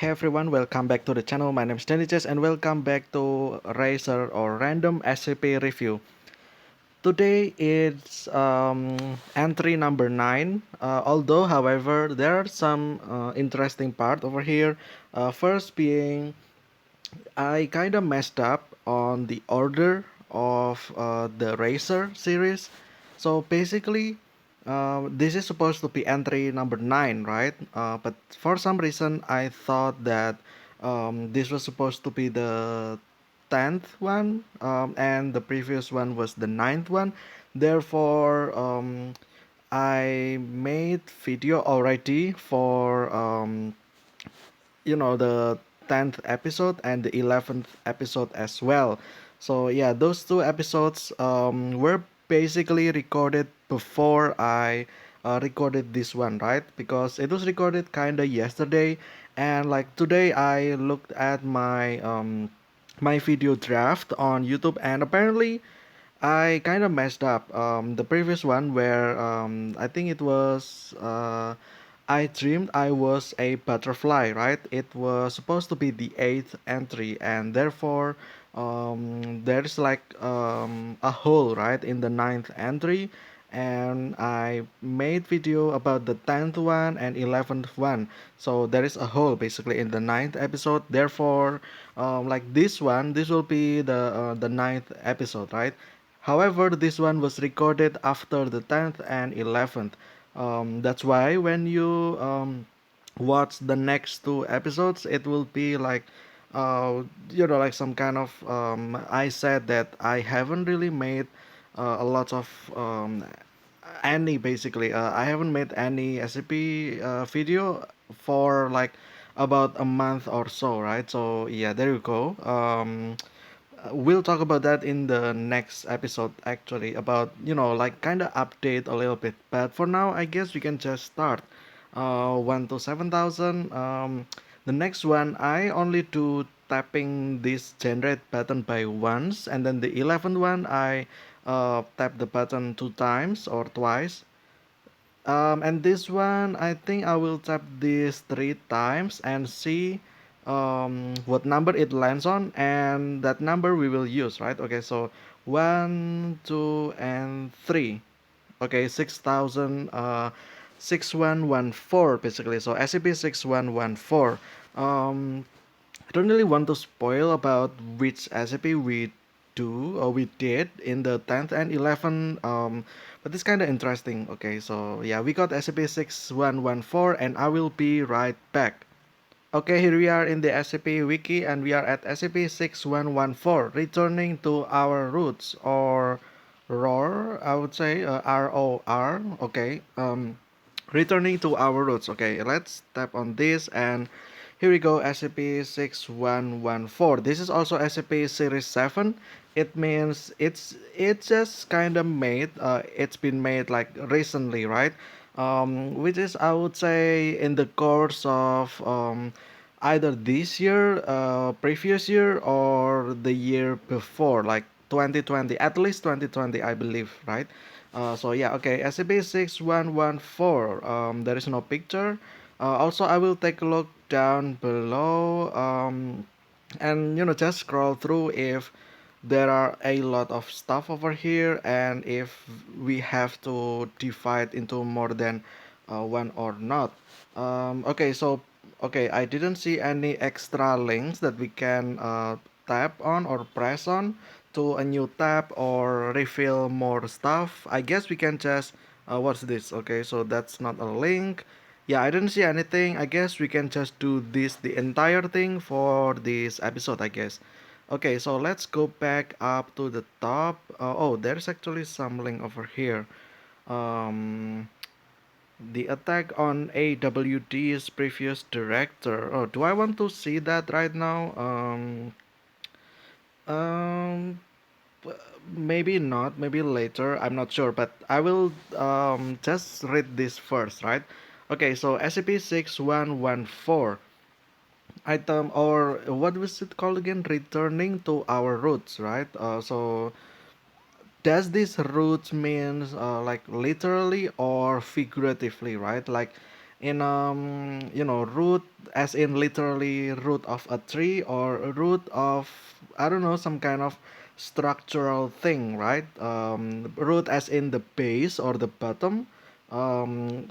Hey everyone, welcome back to the channel. My name is Daniches and welcome back to Razer or Random SCP Review. Today it's entry number 9. Although, however, there are some interesting part over here. First being, I kind of messed up on the order of the Razer series. So basically, this is supposed to be entry number 9, right? But for some reason, I thought that this was supposed to be the 10th one, and the previous one was the ninth one. Therefore, I made video already for the 10th episode and the 11th episode as well. So yeah, those two episodes were basically recorded before I recorded this one, right? Because it was recorded kind of yesterday, and like today I looked at my video draft on YouTube, and apparently I kind of messed up. The previous one where I think it was I dreamed I was a butterfly, right? It was supposed to be the eighth entry, and therefore there's like a hole, right, in the ninth entry. And I made video about the 10th one and 11th one. So there is a hole basically in the ninth episode. Therefore, like this will be the ninth episode, right? However, this one was recorded after the 10th and 11th. That's why when you watch the next two episodes, it will be like, like some kind of. I said that I haven't really made a lot of any basically. I haven't made any SCP video for like about a month or so, right? So yeah, there you go. We'll talk about that in the next episode actually about like kind of update a little bit, but for now I guess we can just start 1 to 7,000. The next one I only do tapping this generate button by once, and then the 11th one I tap the button two times or twice. And this one, I think I will tap this three times and see what number it lands on, and that number we will use, right? Okay, so one, two, and three. Okay, 6,000, 6114 basically. So SCP-6114. Um, I don't really want to spoil about which SCP we do or we did in the 10th and 11th, but it's kind of interesting. Okay, so yeah, we got SCP-6114 and I will be right back. Okay, here we are in the SCP wiki and we are at SCP-6114, returning to our roots, or ROR, I would say, ROR. Okay, returning to our roots. Okay, let's tap on this, and here we go. SCP-6114. This is also SCP Series 7. It means it's just kind of made. It's been made like recently, right? Which is, I would say, in the course of either this year, previous year, or the year before, like 2020, at least 2020, I believe, right? So yeah, okay, SCP-6114. There is no picture. Also, I will take a look down below, and just scroll through if there are a lot of stuff over here, and if we have to divide into more than one or not. Okay, so okay, I didn't see any extra links that we can tap on or press on to a new tab or refill more stuff. I guess we can just what's this? Okay, so that's not a link. Yeah, I didn't see anything. I guess we can just do this the entire thing for this episode, I guess. Okay, so let's go back up to the top. Oh, there's actually some link over here. Um, the attack on AWD's previous director. Oh, do I want to see that right now? Um, Maybe not. Maybe later. I'm not sure, but I will just read this first, right? Okay, so SCP-6114 item, or what was it called again? Returning to our roots, right? So does this roots means like literally or figuratively, right? Like in root, as in literally root of a tree, or a root of, I don't know, some kind of structural thing, right? Root as in the base or the bottom,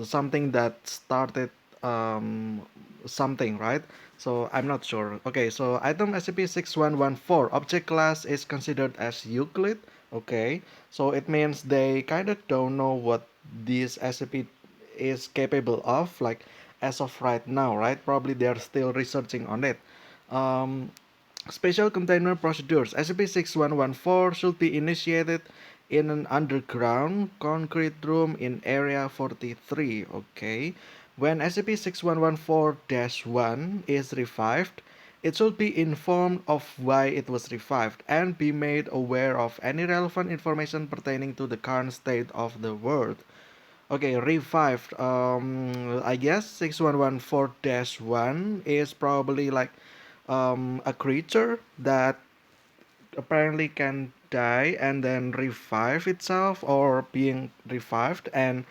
something that started um, something, right? So I'm not sure. Okay, so item SCP-6114 object class is considered as Euclid. Okay, so it means they kind of don't know what this SCP is capable of, like as of right now, right? Probably they're still researching on it. Um, Special containment procedures. SCP-6114 should be initiated in an underground concrete room in Area 43. Okay. When SCP-6114-1 is revived, it should be informed of why it was revived and be made aware of any relevant information pertaining to the current state of the world. Okay, revived. I guess 6114-1 is probably like a creature that apparently can die and then revive itself, or being revived, and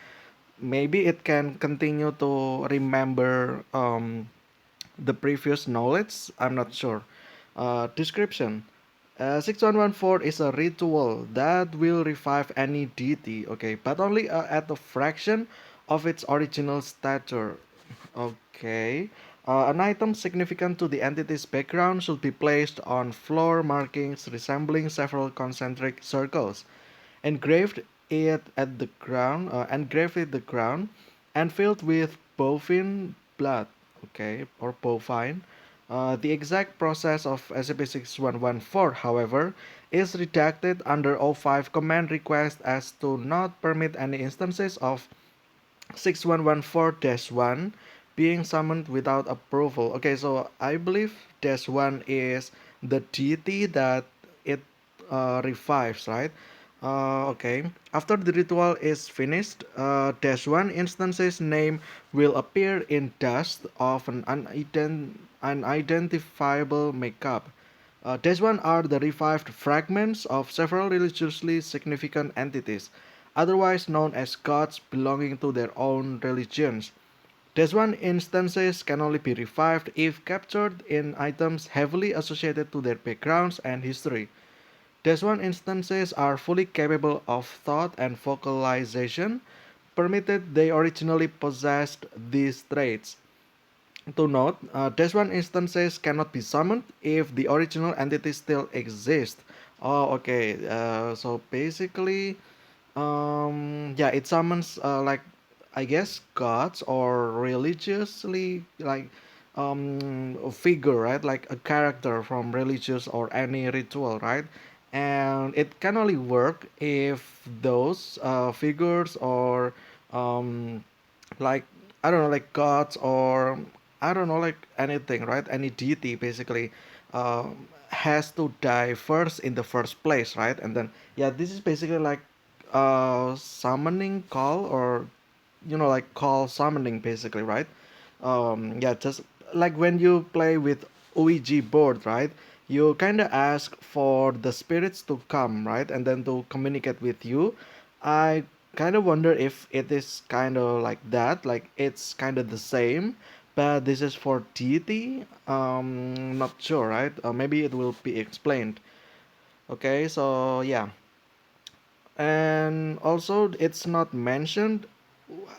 maybe it can continue to remember the previous knowledge. I'm not sure. Description. 6114 is a ritual that will revive any deity, okay, but only at a fraction of its original stature. Okay. An item significant to the entity's background should be placed on floor markings resembling several concentric circles, engraved it at the ground, engraved at the ground, and filled with bovine blood. Okay, or bovine. The exact process of SCP-6114, however, is redacted under O5 command request as to not permit any instances of 6114-1 being summoned without approval. Okay, so I believe dash 1 is the deity that it revives, right? Okay. After the ritual is finished, dash 1 instance's name will appear in dust of an unidentifiable makeup. Dash 1 are the revived fragments of several religiously significant entities, otherwise known as gods belonging to their own religions. Dash 1 instances can only be revived if captured in items heavily associated to their backgrounds and history. Dash 1 instances are fully capable of thought and vocalization, permitted they originally possessed these traits. To note, Dash 1 instances cannot be summoned if the original entity still exists. Oh, okay. So basically, yeah, it summons like, I guess, gods or religiously like a figure, right? Like a character from religious or any ritual, right? And it can only work if those figures or um, like, I don't know, like gods, or I don't know, like anything, right? Any deity basically has to die first in the first place, right? And then, yeah, this is basically like summoning call, or like call summoning basically, right? Yeah, just like when you play with Ouija board, right? You kind of ask for the spirits to come, right, and then to communicate with you. I kind of wonder if it is kind of like that, like it's kind of the same, but this is for deity. Not sure, right? Maybe it will be explained. Okay, so yeah, and also it's not mentioned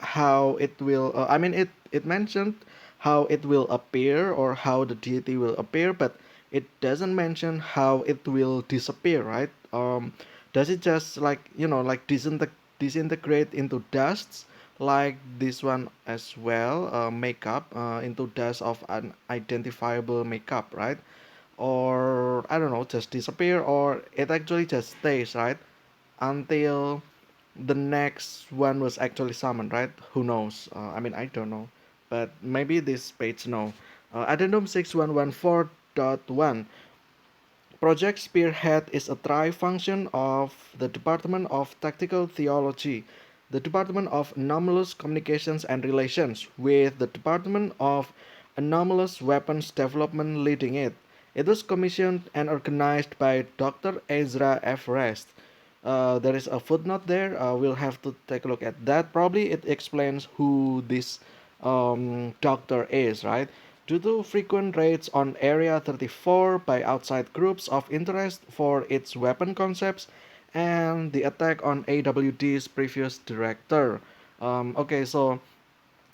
how it will I mean, it mentioned how it will appear, or how the deity will appear, but it doesn't mention how it will disappear, right? Does it just like, like disintegrate into dusts, like this one as well, makeup into dust of unidentifiable makeup, right? Or I don't know, just disappear, or it actually just stays, right, until the next one was actually summoned, right? Who knows? I mean, I don't know, but maybe this page know. Addendum 6114.1. Project Spearhead is a tri-function of the Department of Tactical Theology, the Department of Anomalous Communications and Relations, with the Department of Anomalous Weapons Development leading it. It was commissioned and organized by Dr. Ezra F. Rest. There is a footnote there. We'll have to take a look at that. Probably it explains who this doctor is, right? Due to frequent raids on Area 34 by outside groups of interest for its weapon concepts and the attack on AWD's previous director. Okay, so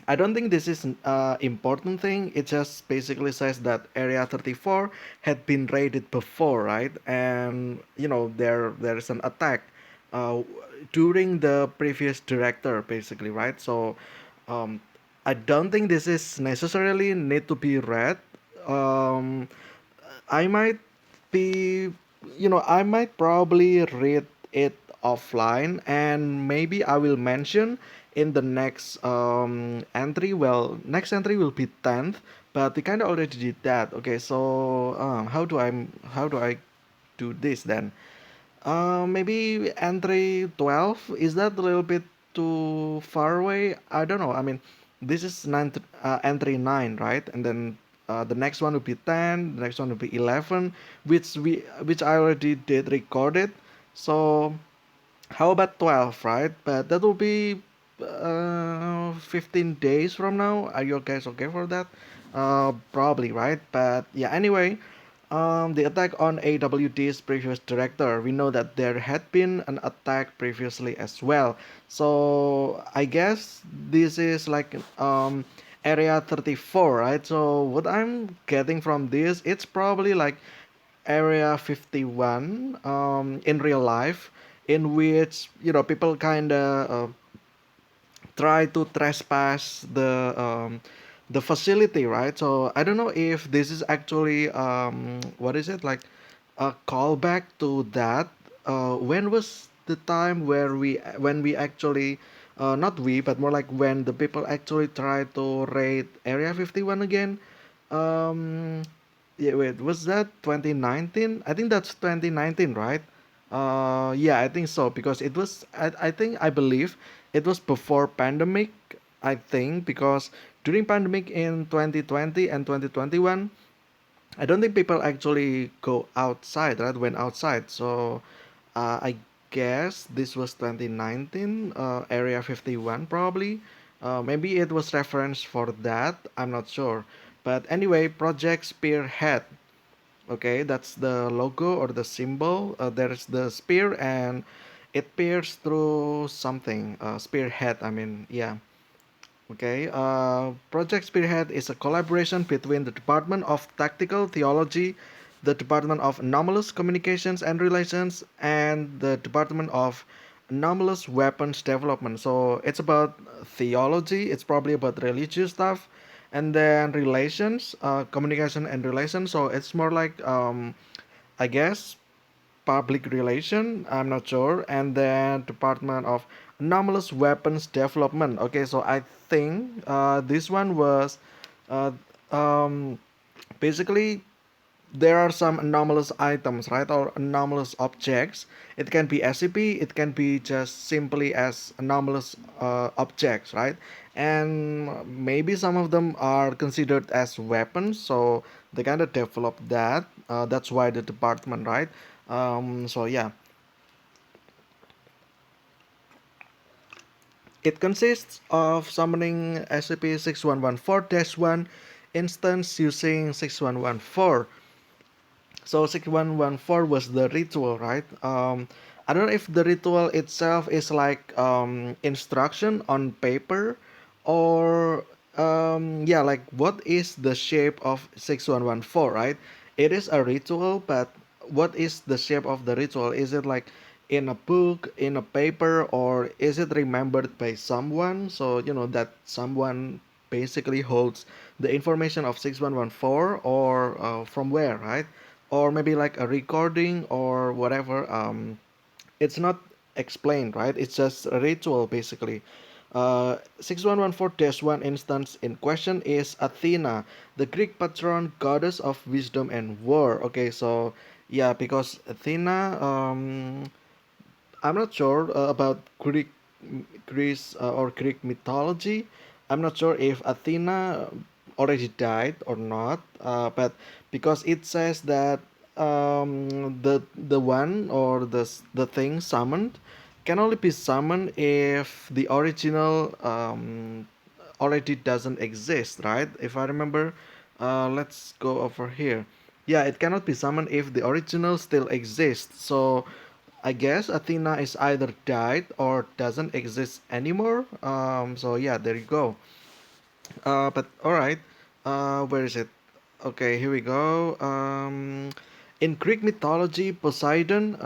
I don't think this is an important thing. It just basically says that Area 34 had been raided before, right? And there's an attack uh, during the previous director, basically, right? So um, I don't think this is necessarily need to be read. Um, I might be, I might probably read it offline, and maybe I will mention in the next entry. Well, next entry will be 10th, but we kind of already did that. Okay, so how do I do this then? Maybe entry 12. Is that a little bit too far away? I don't know. I mean, this is entry 9, right? And then the next one will be 10, the next one will be 11, which I already did record it. So how about 12, right? But that will be 15 days from now. Are you guys okay for that? Probably, right? But yeah, anyway, the attack on AWD's previous director, we know that there had been an attack previously as well. So I guess this is like Area 34, right? So what I'm getting from this, it's probably like Area 51 in real life, in which people kind of try to trespass the facility, right? So I don't know if this is actually what is it, like a callback to that. When was the time where we actually not we, but more like when the people actually try to raid Area 51 again? Um, yeah, wait, was that 2019? I think that's 2019, right? Yeah, I think so because it was. I believe it was before pandemic. I think because during pandemic in 2020 and 2021, I don't think people actually go outside, right? Went outside. So I guess this was 2019, Area 51 probably. Maybe it was reference for that. I'm not sure. But anyway, Project Spearhead. Okay, that's the logo or the symbol. There's the spear and it pierces through something. Spearhead, I mean, yeah. Okay, Project Spearhead is a collaboration between the Department of Tactical Theology, the Department of Anomalous Communications and Relations, and the Department of Anomalous Weapons Development. So it's about theology, it's probably about religious stuff, and then relations, communication and relations. So it's more like, I guess, public relation, I'm not sure, and then Department of Anomalous Weapons Development. Okay, so I think this one was uh, um, basically there are some anomalous items, right, or anomalous objects. It can be SCP, it can be just simply as anomalous objects, right? And maybe some of them are considered as weapons, so they kind of develop that. That's why the department, right? So yeah, it consists of summoning SCP-6114-1 instance using 6114. So 6114 was the ritual, right? I don't know if the ritual itself is like instruction on paper, or yeah, like what is the shape of 6114, right? It is a ritual, but what is the shape of the ritual? Is it like in a book, in a paper, or is it remembered by someone? So that someone basically holds the information of 6114, or from where, right? Or maybe like a recording or whatever. It's not explained, right? It's just a ritual basically. 6114-1 instance in question is Athena, the Greek patron goddess of wisdom and war. Okay, so yeah, because Athena, I'm not sure about Greece or Greek mythology. I'm not sure if Athena already died or not. But because it says that the one or the thing summoned can only be summoned if the original already doesn't exist, right? If I remember, let's go over here. Yeah, it cannot be summoned if the original still exists. So I guess Athena is either died or doesn't exist anymore. So yeah, there you go. But all right. Where is it? Okay, here we go. In Greek mythology, Poseidon,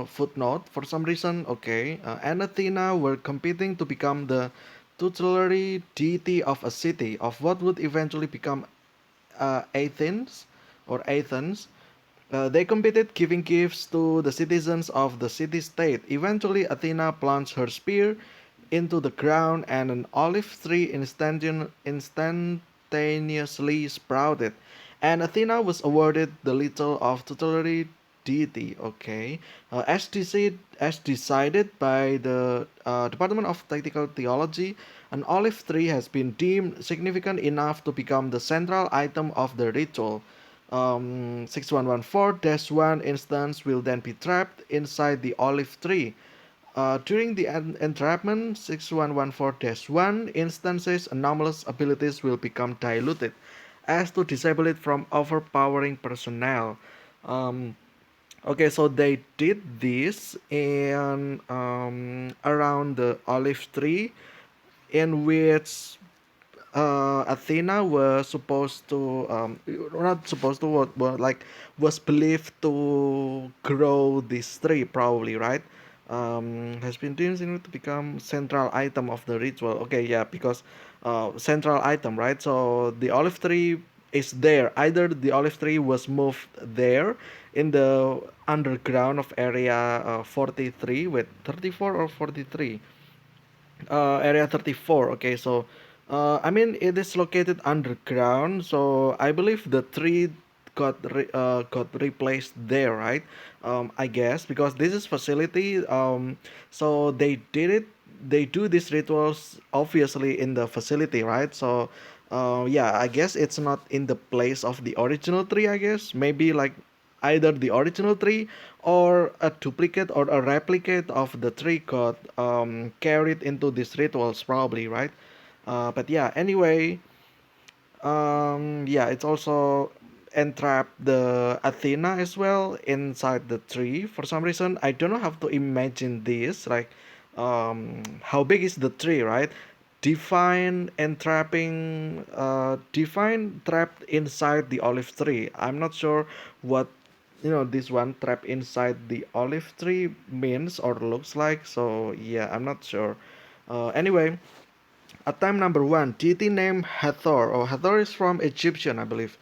footnote, for some reason, okay, and Athena were competing to become the tutelary deity of a city, of what would eventually become Athens or Athens. They competed, giving gifts to the citizens of the city state. Eventually, Athena plunged her spear into the ground, and an olive tree instantaneously sprouted. And Athena was awarded the title of tutelary deity. Okay, as decided by the Department of Technical Theology, an olive tree has been deemed significant enough to become the central item of the ritual. 6114-1 instance will then be trapped inside the olive tree. During the entrapment, 6114-1 instances anomalous abilities will become diluted as to disable it from overpowering personnel. Um, okay, so they did this in around the olive tree, in which Athena was supposed to not supposed to what but like was believed to grow this tree probably, right? Has been deemed to become central item of the ritual. Okay, yeah, because central item, right? So the olive tree is there. Either the olive tree was moved there in the underground of area 43 with 34 or 43, area 34. Okay, so I mean it is located underground, so I believe the tree got replaced there, right? I guess because this is facility, so they do these rituals obviously in the facility, right? So yeah, I guess it's not in the place of the original tree. I guess maybe like either the original tree or a duplicate or a replicate of the tree got carried into these rituals probably, right? But yeah, anyway, yeah, it's also entrapped the Athena as well inside the tree for some reason. I don't know how to imagine this. Like, how big is the tree, right? Define trapped inside the olive tree. I'm not sure what this one trapped inside the olive tree means or looks like. So yeah, I'm not sure. Anyway, attempt number one, deity name Hathor. Oh, Hathor is from Egyptian, I believe.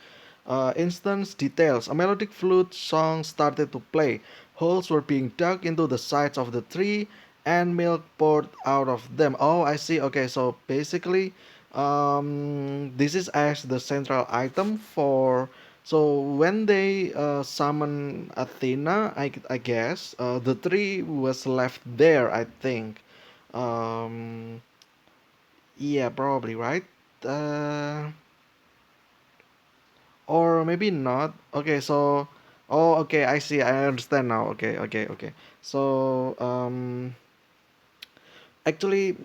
Instance details. A melodic flute song started to play. Holes were being dug into the sides of the tree and milk poured out of them. Oh, I see. Okay, so basically, this is as the central item for. So when they summon Athena, I guess the tree was left there, I think. Um, yeah, probably, right? Uh, or maybe not. Okay, so oh, okay, I see. I understand now. Okay, okay, okay. So, actually,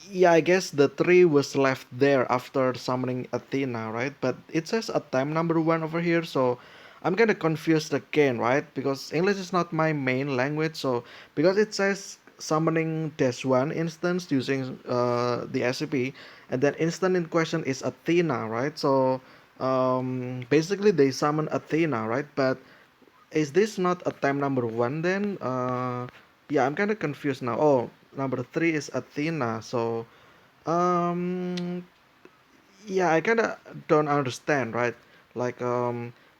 yeah, I guess the tree was left there after summoning Athena, right? But it says attempt number one over here, so I'm kind of confused again, right? Because English is not my main language, so because it says summoning dash one instance using the SCP, and then instant in question is Athena, right? So basically they summon Athena, right? But is this not attempt number one then? Yeah, I'm kind of confused now. Oh, number three is Athena. So, um, yeah, I kind of don't understand, right? Like,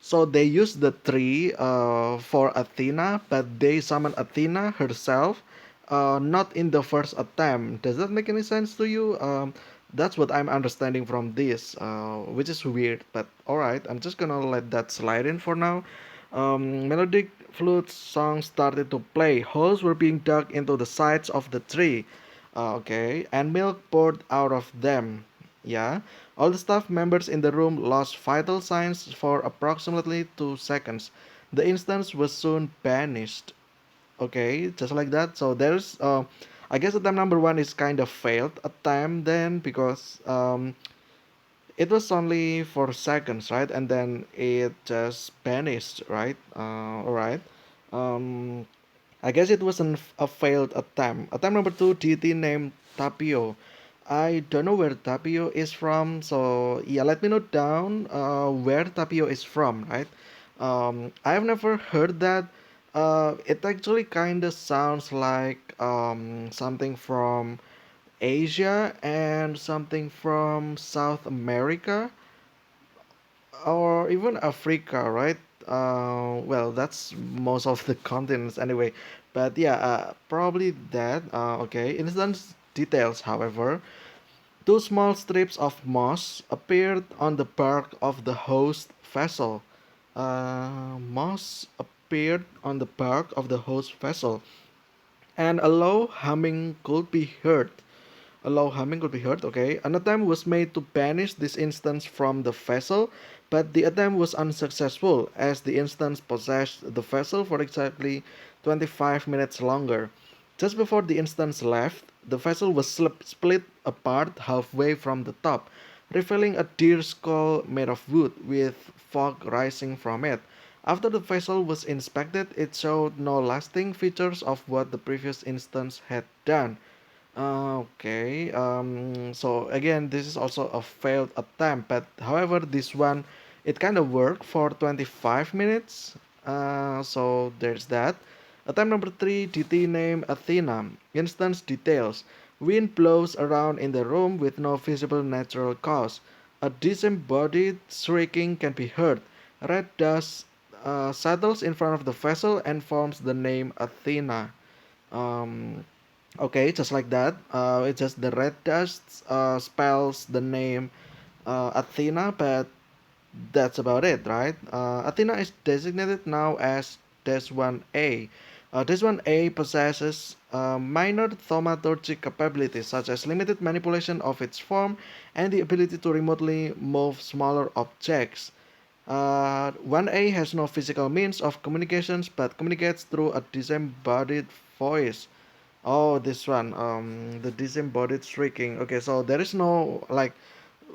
so they use the tree for Athena, but they summon Athena herself, not in the first attempt. Does that make any sense to you? That's what I'm understanding from this, which is weird, but alright, I'm just gonna let that slide in for now. Melodic flute songs started to play. Holes were being dug into the sides of the tree. Okay, and milk poured out of them. Yeah, all the staff members in the room lost vital signs for approximately 2 seconds. The instance was soon banished. Okay, just like that. So there's I guess attempt number one is kind of failed attempt then, because it was only for seconds, right? And then it just vanished, right? All right. Um, I guess it was a failed attempt. Attempt number two, deity named Tapio. I don't know where Tapio is from, so yeah, let me note down where Tapio is from, right? I've never heard that. It actually kind of sounds like something from Asia and something from South America or even Africa, right? Well, that's most of the continents anyway. But yeah, probably that. Okay. Instance details, however, two small strips of moss appeared on the bark of the host vessel. Moss appeared on the bark of the host vessel, and a low humming could be heard. A low humming could be heard, okay. An attempt was made to banish this instance from the vessel, but the attempt was unsuccessful as the instance possessed the vessel for exactly 25 minutes longer. Just before the instance left, the vessel was split apart halfway from the top, revealing a deer skull made of wood with fog rising from it. After the vessel was inspected, it showed no lasting features of what the previous instance had done. Okay. So again, this is also a failed attempt, but however, this one it kind of worked for 25 minutes. So there's that. Attempt number three, DT name Athena. Instance details. Wind blows around in the room with no visible natural cause. A disembodied shrieking can be heard. Red dust settles in front of the vessel and forms the name Athena. Um, Okay, just like that. It's just the red dust spells the name Athena, but that's about it, right? Athena is designated now as Des-1A. Des-1A possesses minor thaumaturgic capabilities such as limited manipulation of its form and the ability to remotely move smaller objects. 1A has no physical means of communications but communicates through a disembodied voice. Oh, this one, the disembodied shrieking. Okay, so there is no like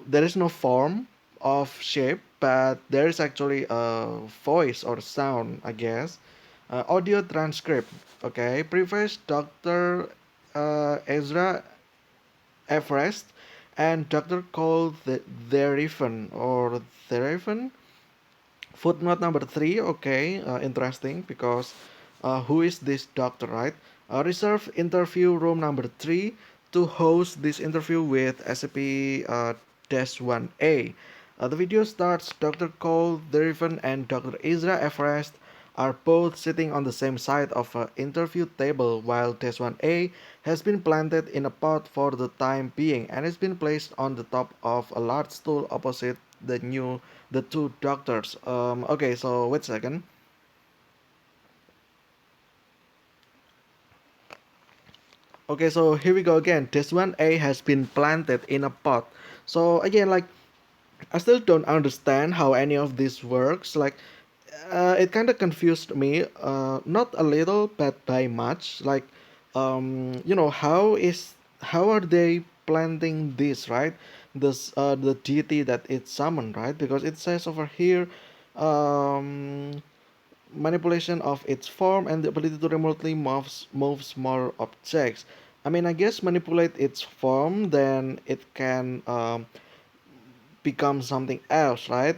there is no form of shape, but there is actually a voice or sound, I guess. Audio transcript. Okay, previous Dr. Ezra Everest and Dr. Cole Therifen or Therifen. Footnote number three, okay, interesting because who is this doctor, right? Reserve interview room number three to host this interview with SCP 1A. The video starts Dr. Cole Derivan and Dr. Ezra Everest are both sitting on the same side of an interview table while Test 1A has been planted in a pot for the time being and has been placed on the top of a large stool opposite the two doctors. Okay, so wait a second. Okay, so here we go again. This 1A has been planted in a pot. So again, like I still don't understand how any of this works. Like it kind of confused me. Not a little, but by much. Like, how are they planting this, right? This the deity that it summoned, right? Because it says over here, um, manipulation of its form and the ability to remotely move small objects. I mean, I guess manipulate its form, then it can become something else, right?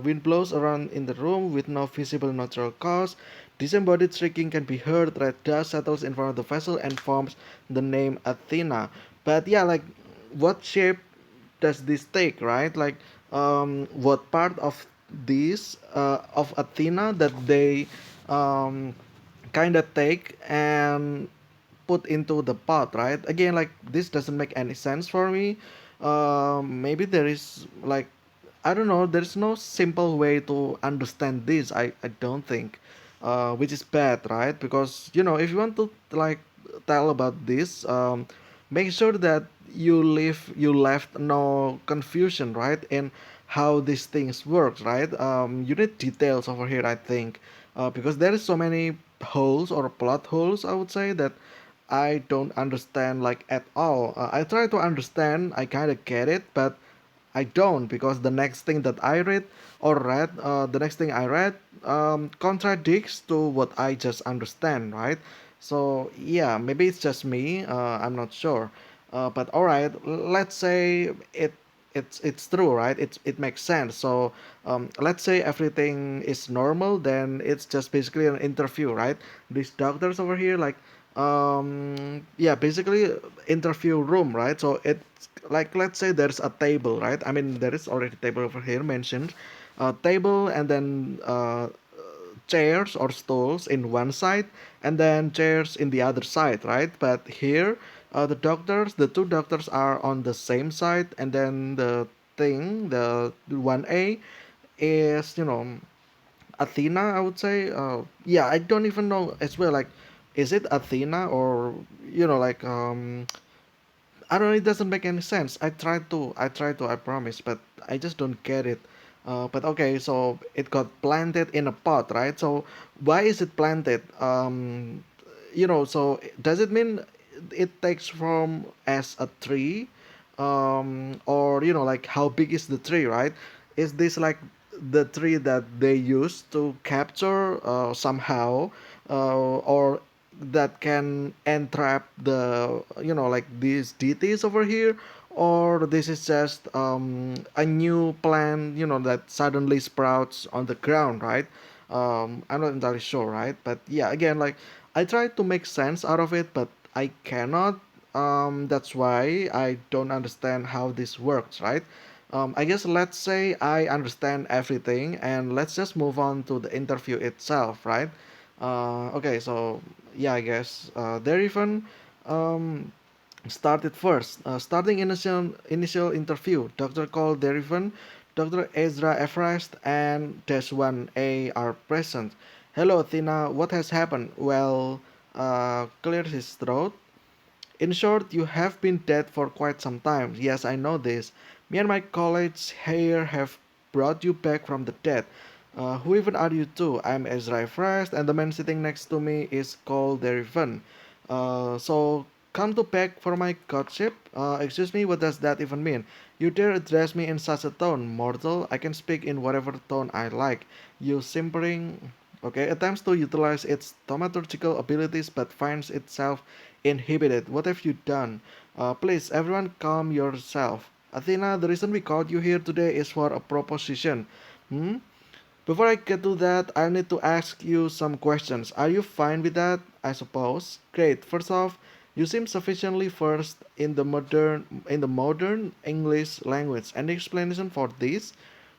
Wind blows around in the room with no visible natural cause. Disembodied shrieking can be heard. Red dust settles in front of the vessel and forms the name Athena. But yeah, like, what shape does this take, right? Like, what part of this of Athena that they um, kind of take and put into the pot, right? Again, like this doesn't make any sense for me. Maybe there is like I don't know. There's no simple way to understand this. I don't think, which is bad, right? Because if you want to like tell about this, make sure that you left no confusion, right? In how these things works, right? You need details over here, I think, because there is so many holes or plot holes. I would say that I don't understand like at all. I try to understand, I kind of get it, but I don't, because the next thing that I read or read, the next thing I read contradicts to what I just understand, right? So yeah, maybe it's just me. I'm not sure. But all right, let's say it's true, right? It makes sense. So let's say everything is normal, then it's just basically an interview, right? These doctors over here, like yeah, basically interview room, right? So it's like, let's say there's a table, right? I mean, there is already table over here mentioned, table, and then chairs or stools in one side, and then chairs in the other side, right? But here, the two doctors are on the same side, and then the 1A is, Athena, I would say. Yeah, I don't even know as well. Like, is it Athena, or like I don't know. It doesn't make any sense. I promise, but I just don't get it. But okay, so it got planted in a pot, right? So why is it planted? So does it mean it takes from as a tree, or like how big is the tree, right? Is this like the tree that they use to capture somehow, or that can entrap the like these deities over here, or this is just a new plant that suddenly sprouts on the ground, right? I'm not entirely sure, right? But yeah, again, like I try to make sense out of it, but I cannot. That's why I don't understand how this works, right? I guess let's say I understand everything, and let's just move on to the interview itself, right? Okay, so yeah, I guess Derivan um, started first. Starting initial interview, Dr. Cole Derivan, Dr. Ezra Everest, and Dash 1A are present. Hello, Athena. What has happened? Well, cleared his throat. In short, you have been dead for quite some time. Yes, I know this. Me and my colleagues here have brought you back from the dead. Who even are you two? I'm Ezra Frost, and the man sitting next to me is called Derivan. So, come to beg for my godship? Excuse me, what does that even mean? You dare address me in such a tone, mortal? I can speak in whatever tone I like. You simpering. Okay, attempts to utilize its thaumaturgical abilities but finds itself inhibited. What have you done? Please, everyone, calm yourself. Athena, the reason we called you here today is for a proposition. Hmm? Before I get to that, I need to ask you some questions. Are you fine with that? I suppose. Great. First off, you seem sufficiently versed in the modern English language. Any explanation for this?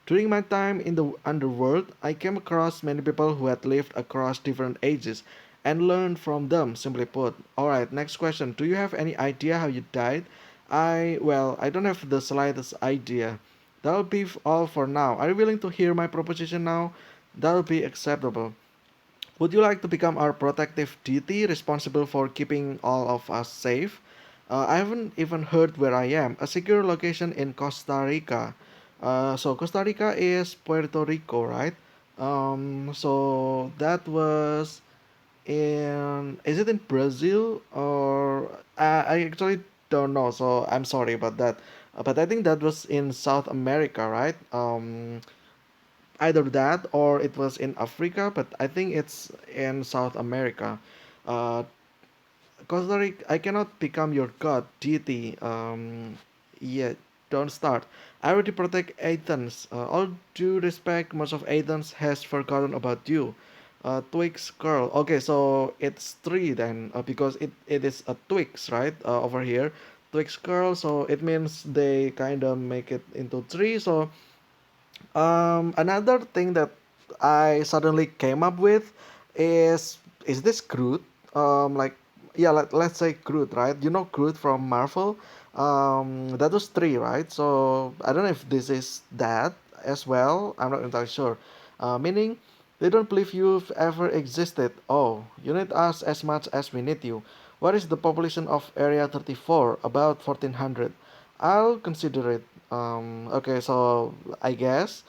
During my time in the underworld, I came across many people who had lived across different ages and learned from them, simply put. Alright, next question. Do you have any idea how you died? I don't have the slightest idea. That'll be all for now. Are you willing to hear my proposition now? That'll be acceptable. Would you like to become our protective deity responsible for keeping all of us safe? I haven't even heard where I am. A secure location in Costa Rica. So Costa Rica is Puerto Rico, right? So that was in. Is it in Brazil, or I actually don't know. So I'm sorry about that. But I think that was in South America, right? Either that or it was in Africa, but I think it's in South America. Uh, Costa Rica, I cannot become your god, deity. Yeah, don't start. I already protect Athens. All due respect, most of Athens has forgotten about you. Twix girl. Okay, so it's three then, because it is a Twix, right? Over here, Twix girl. So it means they kind of make it into three. So another thing that I suddenly came up with is this Groot? Like yeah, let's say Groot, right? You know Groot from Marvel. That was three, right? So I don't know if this is that as well. I'm not entirely sure. Meaning they don't believe you've ever existed. Oh, you need us as much as we need you. What is the population of Area 34? About 1400. I'll consider it. Okay, so I guess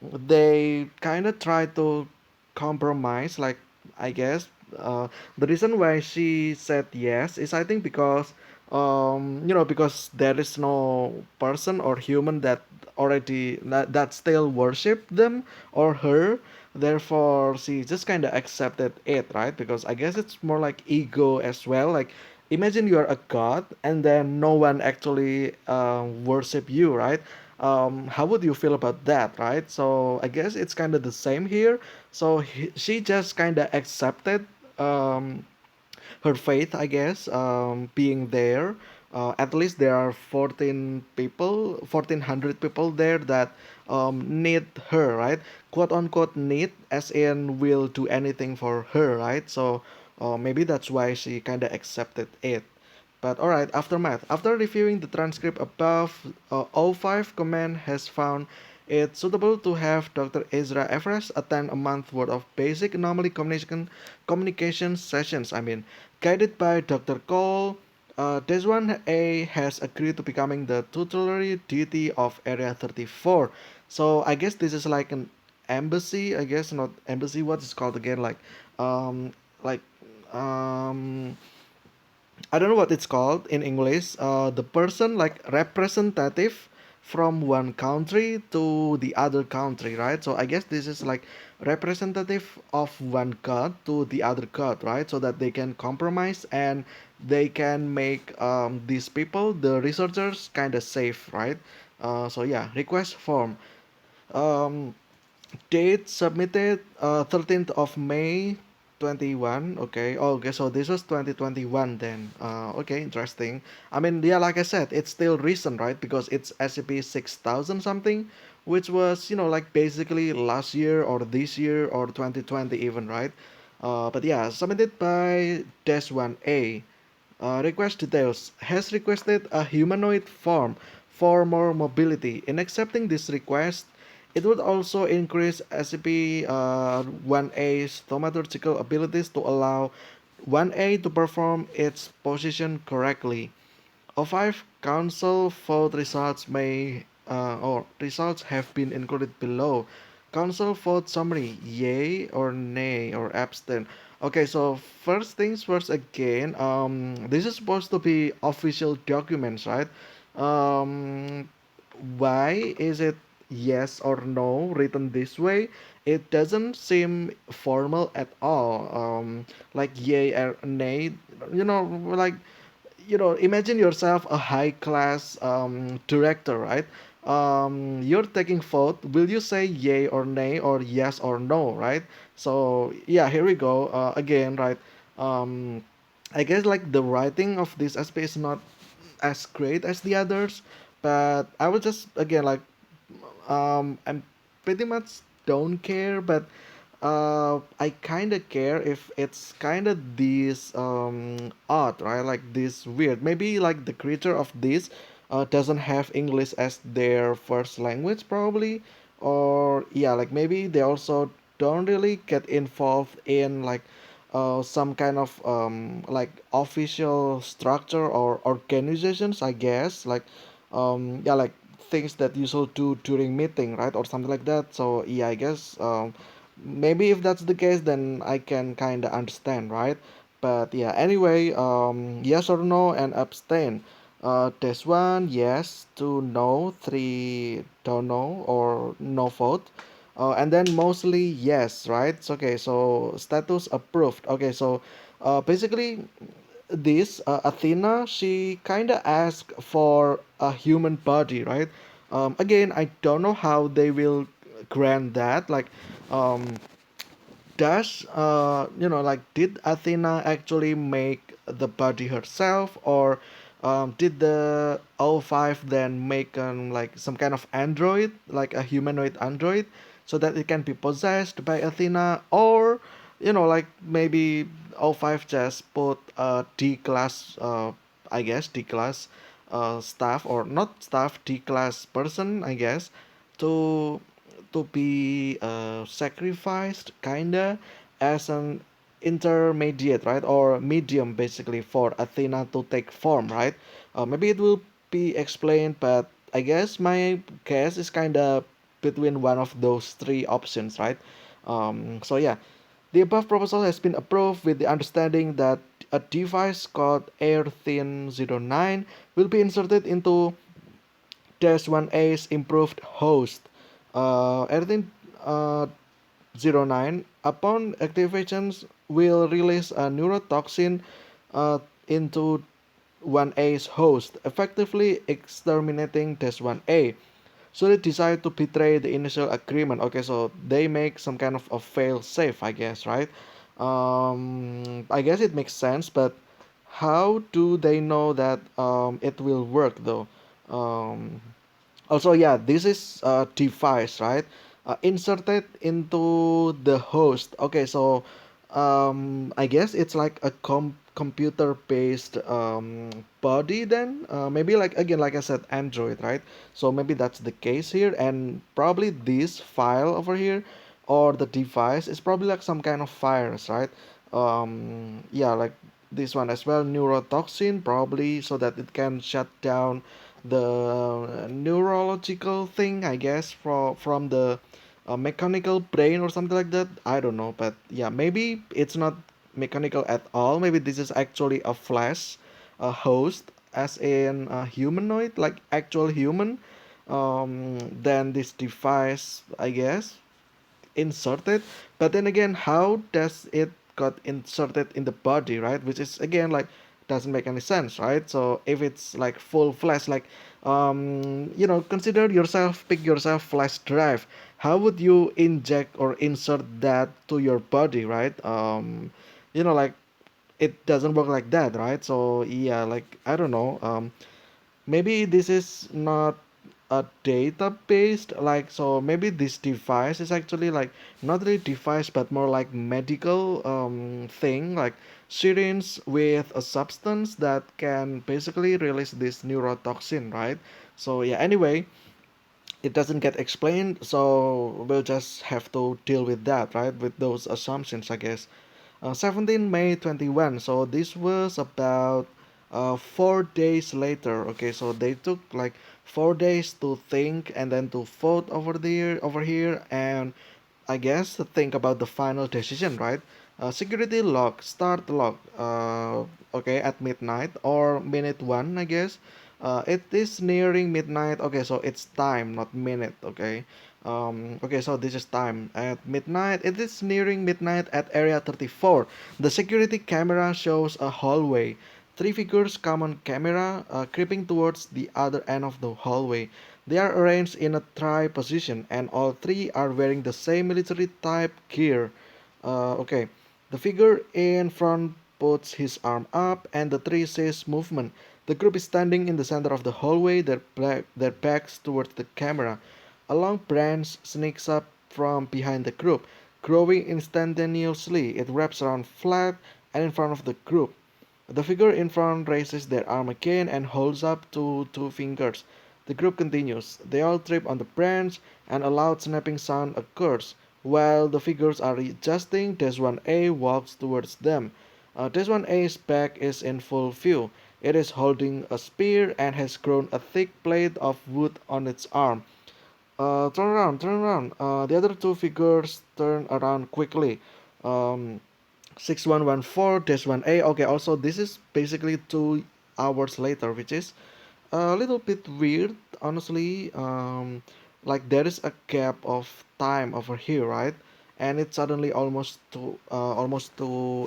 they kind of try to compromise, like I guess The reason why she said yes is I think because because there is no person or human that that still worship them or her. Therefore, she just kind of accepted it, right? Because I guess it's more like ego as well. Like, imagine you're a god and then no one actually worship you, right? How would you feel about that, right? So I guess it's kind of the same here. So she just kind of accepted um, her faith, I guess, being there. At least there are 14 people, 1400 people there that need her, right? Quote unquote need, as in will do anything for her, right? So maybe that's why she kind of accepted it. But alright, aftermath. After reviewing the transcript above, O5 Command has found it suitable to have Dr. Ezra Everest attend a month worth of basic anomaly communication sessions. Guided by Dr. Cole, Deswan A has agreed to becoming the tutelary deity of Area 34. So I guess this is like an embassy. I guess not embassy. What is called again? Um, like um I don't know what it's called in English. The person like representative from one country to the other country, right? So I guess this is like representative of one god to the other god, right? So that they can compromise and they can make these people, the researchers, kind of safe, right? So yeah, request form. Um, Date submitted 13th of May 21. Okay. Oh, okay, so this was 2021 then. Okay, interesting. Yeah, like I said, it's still recent, right? Because it's SCP 6000 something, which was, like basically last year or this year or 2020 even, right? But yeah, submitted by Dash 1A. Request details has requested a humanoid form for more mobility. In accepting this request, it would also increase SCP-1A's thaumaturgical abilities to allow 1A to perform its position correctly. O5 Council vote results may or results have been included below. Council vote summary: yay or nay or abstain. Okay, so first things first again. This is supposed to be official documents, right? Um, why is it yes or no written this way? It doesn't seem formal at all. Like yay or nay. Like imagine yourself a high class director, right? You're taking vote. Will you say yay or nay or yes or no, right? So yeah, here we go again, right? um, I guess like the writing of this SP is not as great as the others, but I will just again like I'm pretty much don't care, but I kind of care if it's kind of this odd, right? Like this weird. Maybe like the creator of this doesn't have English as their first language, probably, or yeah, like maybe they also don't really get involved in like some kind of like official structure or organizations, I guess, like yeah, like things that you should do during meeting, right, or something like that. So yeah, I guess maybe if that's the case, then I can kind of understand, right? But yeah, anyway, yes or no and abstain. Test one, yes. Two, no. Three, don't know or no vote. And then mostly yes, right? Okay, so status approved. Okay, so basically this Athena, she kind of asked for a human body, right? Again, I don't know how they will grant that. Like, um, does like did Athena actually make the body herself, or did the O5 then make like some kind of android, like a humanoid android, so that it can be possessed by Athena, or like maybe O5 just put a D class, I guess D class staff, or not staff, D class person, I guess, to be sacrificed kinda as an intermediate, right, or medium basically for Athena to take form, right? Maybe it will be explained, but I guess my guess is kinda between one of those three options, right? So yeah, The above proposal has been approved with the understanding that a device called AirThin09 will be inserted into Dash1A's improved host. AirThin uh, 09, upon activations, will release a neurotoxin uh, into 1A's host, effectively exterminating Dash 1A. So they decide to betray the initial agreement. Okay, so they make some kind of a fail safe, I guess, right? I guess it makes sense, but how do they know that it will work though? Um, Also, yeah, this is a device, right? Inserted into the host. Okay, so I guess it's like a computer based body then. Maybe like again, like I said, Android, right? So maybe that's the case here, and probably this file over here or the device is probably like some kind of virus, right? Yeah, like this one as well, neurotoxin, probably so that it can shut down the neurological thing, I guess, from the mechanical brain or something like that. I don't know, but yeah, maybe it's not mechanical at all. Maybe this is actually a flesh, a host, as in a humanoid, like actual human. Then this device, I guess, inserted, but then again, how does it got inserted in the body, right? Which is again like doesn't make any sense, right? So if it's like full flash, like consider yourself, pick yourself flash drive, how would you inject or insert that to your body, right? Like it doesn't work like that, right? So yeah, like I don't know, maybe this is not a data based, like, so maybe this device is actually like not really device but more like medical thing, like syringe with a substance that can basically release this neurotoxin, right? So yeah, anyway, it doesn't get explained, so we'll just have to deal with that, right, with those assumptions, I guess. 17 May 21. So this was about 4 days later. Okay, so they took like 4 days to think and then to vote over here, and I guess to think about the final decision, right? Security log, start log. Okay, at midnight or minute one, I guess. It is nearing midnight. Okay, so it's time, not minute. Okay. Okay, so this is time at midnight. It is nearing midnight at area 34. The security camera shows a hallway. Three figures come on camera, creeping towards the other end of the hallway. They are arranged in a tri position, and all three are wearing the same military type gear. Okay, the figure in front puts his arm up, and the tree says movement. The group is standing in the center of the hallway, their backs towards the camera. A long branch sneaks up from behind the group, growing instantaneously. It wraps around flat and in front of the group. The figure in front raises their arm again and holds up two fingers. The group continues. They all trip on the branch, and a loud snapping sound occurs. While the figures are adjusting, Des 1A walks towards them. Des 1A's back is in full view. It is holding a spear and has grown a thick plate of wood on its arm. Turn around, turn around. The other two figures turn around quickly. Um, 6114-1A. Okay, also this is basically 2 hours later, which is a little bit weird, honestly. Like there is a gap of time over here, right? And it's suddenly almost 2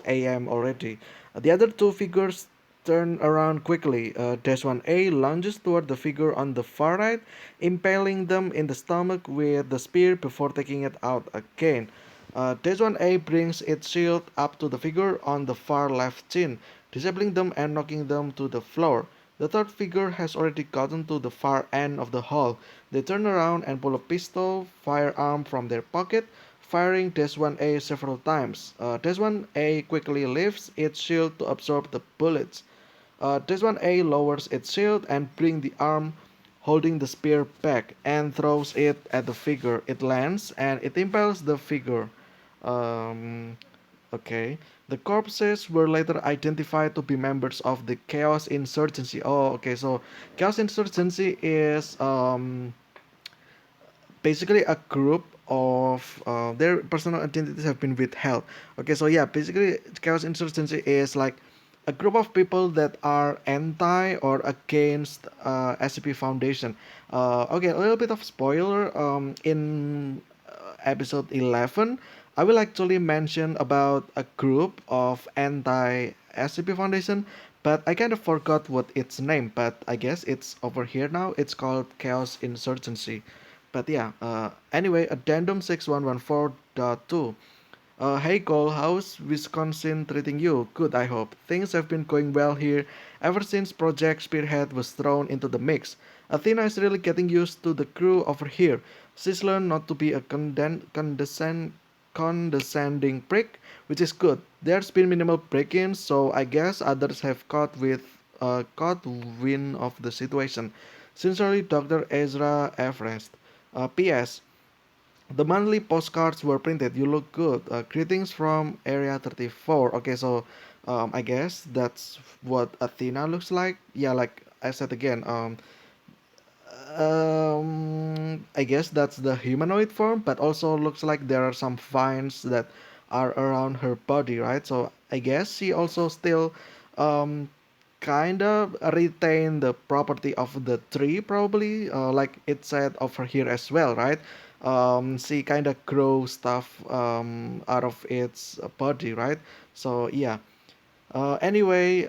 a.m. already. The other two figures turn around quickly. Dash 1A lunges toward the figure on the far right, impaling them in the stomach with the spear before taking it out again. Dash 1A brings its shield up to the figure on the far left chin, disabling them and knocking them to the floor. The third figure has already gotten to the far end of the hall. They turn around and pull a pistol firearm from their pocket, firing Dash 1A several times. Dash 1A quickly lifts its shield to absorb the bullets. Dash 1A lowers its shield and brings the arm holding the spear back and throws it at the figure. It lands and it impales the figure. Um, Okay. The corpses were later identified to be members of the Chaos Insurgency. Oh, okay. So Chaos Insurgency is basically a group of their personal identities have been withheld. Okay, so yeah, basically chaos insurgency is like a group of people that are anti or against SCP Foundation. Okay, a little bit of spoiler. In episode 11, I will actually mention about a group of anti SCP Foundation, but I kind of forgot what its name. But I guess it's over here now. It's called Chaos Insurgency. But yeah, anyway, addendum 6114.2. Hey Cole, how's Wisconsin treating you? Good, I hope. Things have been going well here ever since Project Spearhead was thrown into the mix. Athena is really getting used to the crew over here. She's learned not to be a condescending prick, which is good. There's been minimal break-ins, so I guess others have caught wind of the situation. Sincerely, Dr. Ezra Everest. P.S. The monthly postcards were printed. You look good. Greetings from Area 34. Okay, so I guess that's what Athena looks like. Yeah, like I said again, I guess that's the humanoid form, but also looks like there are some vines that are around her body, right? So I guess she also still um, kind of retain the property of the tree, probably, like it said over here as well, right? She kind of grows stuff out of its body, right? So yeah. Anyway,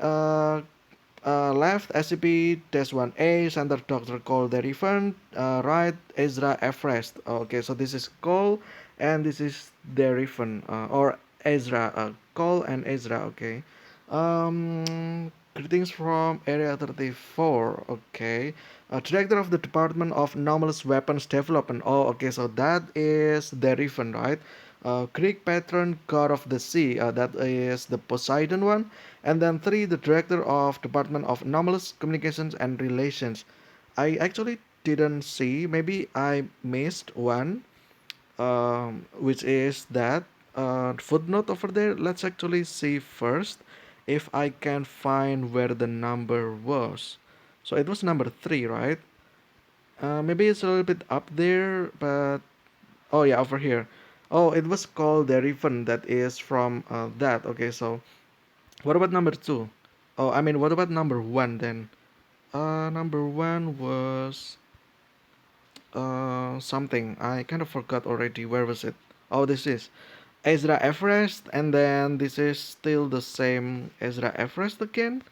left SCP-1A, Center Doctor Cole Derivan, right, Ezra Everest. Okay, so this is Cole and this is Derivan, or Ezra, Cole and Ezra, okay. Greetings from Area 34, okay. Director of the Department of Anomalous Weapons Development. Oh, okay, so that is Derivan, right? Greek patron, god of the sea, that is the Poseidon one. And then three, the director of Department of Anomalous Communications and Relations. I actually didn't see, maybe I missed one, which is that footnote over there. Let's actually see first if I can find where the number was. So it was number three, right? Maybe it's a little bit up there, but oh yeah, over here. Oh, it was called the Riven. That is from that. Okay, so what about number two? Oh, I mean, what about number one then? Number one was something. I kind of forgot already. Where was it? Oh, this is Ezra Everest, and then this is still the same Ezra Everest again.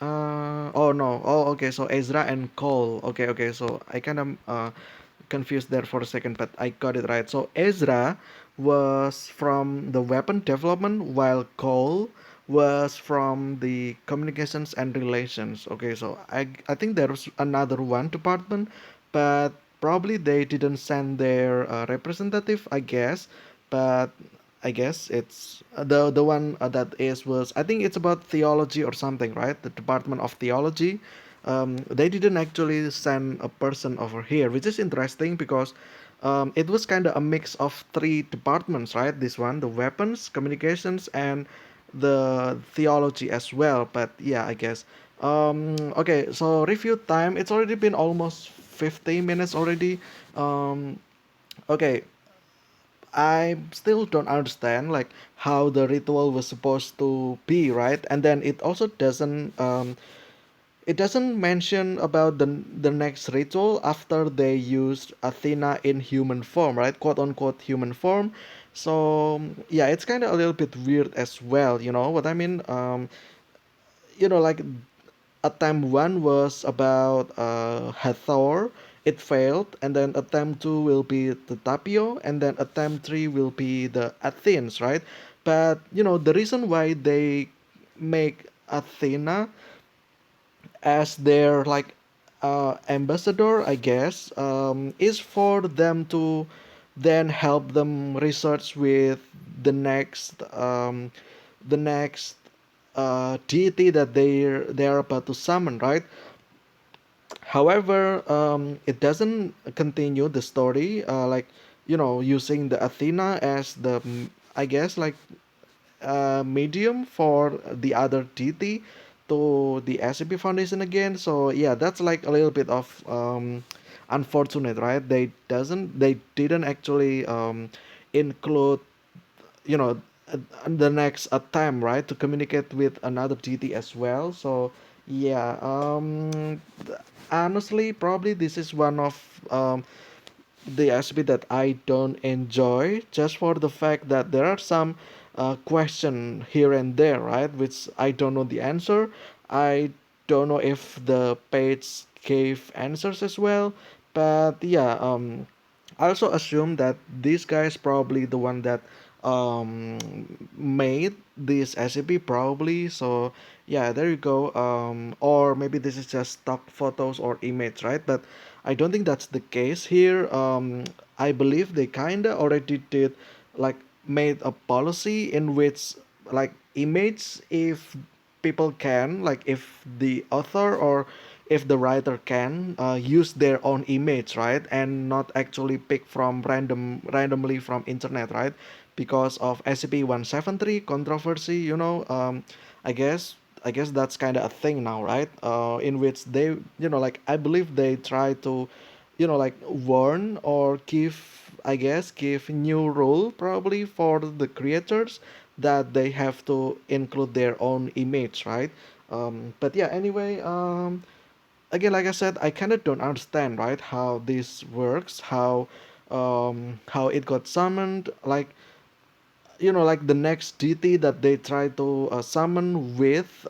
Oh no. Oh, okay. So Ezra and Cole. Okay, okay. So I kind of confused there for a second, but I got it right. So Ezra was from the weapon development, while Cole was from the communications and relations. Okay, so I think there was another one department, but probably they didn't send their representative, I guess. But I guess it's the one that is was I think it's about theology or something, right? The Department of Theology. They didn't actually send a person over here, which is interesting because it was kind of a mix of three departments, right? This one, the weapons, communications, and the theology as well. But yeah, I guess. Okay, so review time. It's already been almost 50 minutes already. Um, okay, I still don't understand like how the ritual was supposed to be, right? And then it doesn't mention about the next ritual after they used Athena in human form, right? Quote unquote human form. So yeah, it's kind of a little bit weird as well. You know what I mean? Like attempt one was about Hathor. It failed, and then attempt two will be the Tapio, and then attempt three will be the Athens, right? But the reason why they make Athena as their like ambassador, I guess, is for them to then help them research with the next the next deity that they're about to summon, right? However, it doesn't continue the story, like using the Athena as the I guess like medium for the other deity to the SCP Foundation again. So yeah, that's like a little bit of unfortunate, right? They didn't actually include, you know, uh, the next attempt, right, to communicate with another deity as well. So yeah, honestly, probably this is one of the aspect that I don't enjoy, just for the fact that there are some question here and there, right, which I don't know the answer. I don't know if the page gave answers as well, but yeah, I also assume that this guy is probably the one that um, made this SCP probably. So yeah, there you go. Or maybe this is just stock photos or image, right? But I don't think that's the case here. I believe they kinda already did, like, made a policy in which, like, image, if people can, like, if the author or if the writer can use their own image, right, and not actually pick from randomly from internet, right, because of SCP-173 controversy, I guess that's kind of a thing now, right, in which they, like, I believe they try to, like, warn or give new rule probably for the creators, that they have to include their own image, right. But yeah, anyway, again, like I said, I kind of don't understand, right, how this works, how it got summoned, like, like the next deity that they try to summon with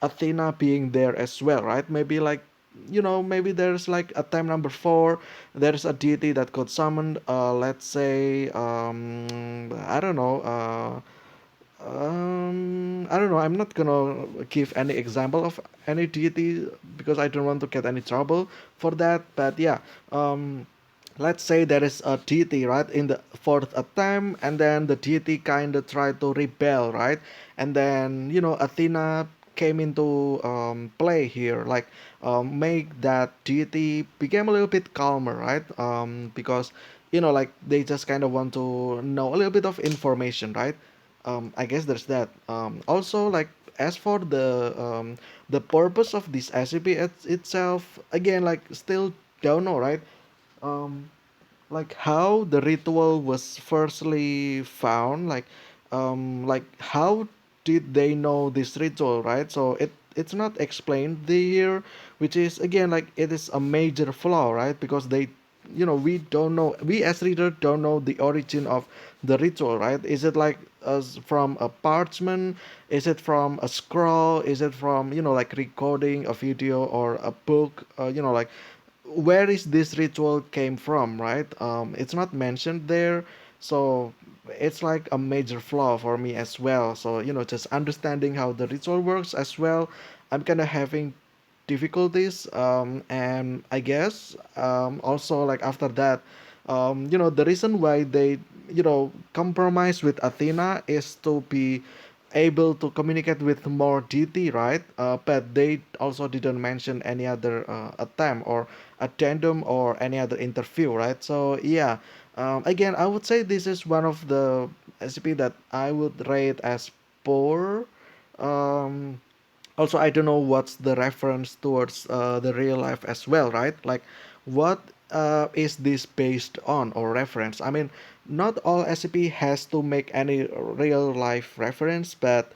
Athena being there as well, right? Maybe, like, maybe there's like a time number 4, there's a deity that got summoned, let's say, I don't know, I don't know. I'm not gonna give any example of any deity because I don't want to get any trouble for that. But yeah, um, let's say there is a deity, right, in the fourth attempt, and then the deity kind of tried to rebel, right, and then Athena came into play here, like, make that deity became a little bit calmer, right, because like they just kind of want to know a little bit of information, right. I guess there's that. Also, like, as for the purpose of this SCP itself, again, like, still don't know, right? Um, like how the ritual was firstly found, like how did they know this ritual, right? So it's not explained here, which is, again, like, it is a major flaw, right? Because we don't know, we as reader don't know the origin of the ritual, right? Is it like from a parchment, is it from a scroll, is it from like recording a video or a book, like, where is this ritual came from, right? It's not mentioned there, so it's like a major flaw for me as well. So just understanding how the ritual works as well, I'm kind of having difficulties, and I guess, also, like, after that, the reason why they compromise with Athena is to be able to communicate with more deity, right? But they also didn't mention any other attempt or addendum or any other interview, right? So yeah, again, I would say this is one of the SCP that I would rate as poor. Um, Also, I don't know what's the reference towards the real life as well, right? Like, what is this based on or reference? I mean, not all SCP has to make any real life reference, but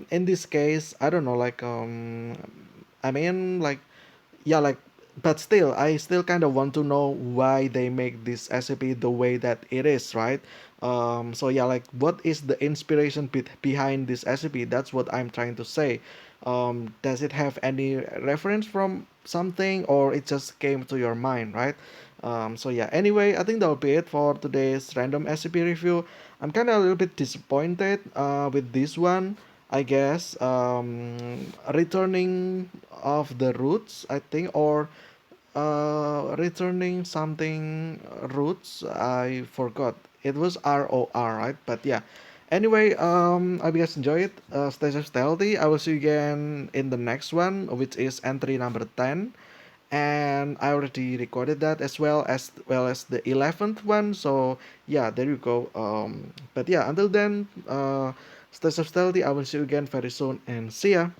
in this case, I don't know, like, I mean, like, yeah, like, but still, I still kind of want to know why they make this SCP the way that it is, right? So yeah, like, what is the inspiration behind this SCP? That's what I'm trying to say. Does it have any reference from something, or it just came to your mind, right? So yeah, anyway, I think that'll be it for today's random SCP review. I'm kind of a little bit disappointed with this one, I guess. Returning of the roots, I think, or returning something roots. I forgot. It was ROR, right? But yeah. Anyway, I hope you guys enjoy it. Stay safe, stay healthy. I will see you again in the next one, which is entry number 10. And I already recorded that as well as the 11th one. So yeah, there you go. But yeah, until then, stay safe, stay healthy. I will see you again very soon, and see ya.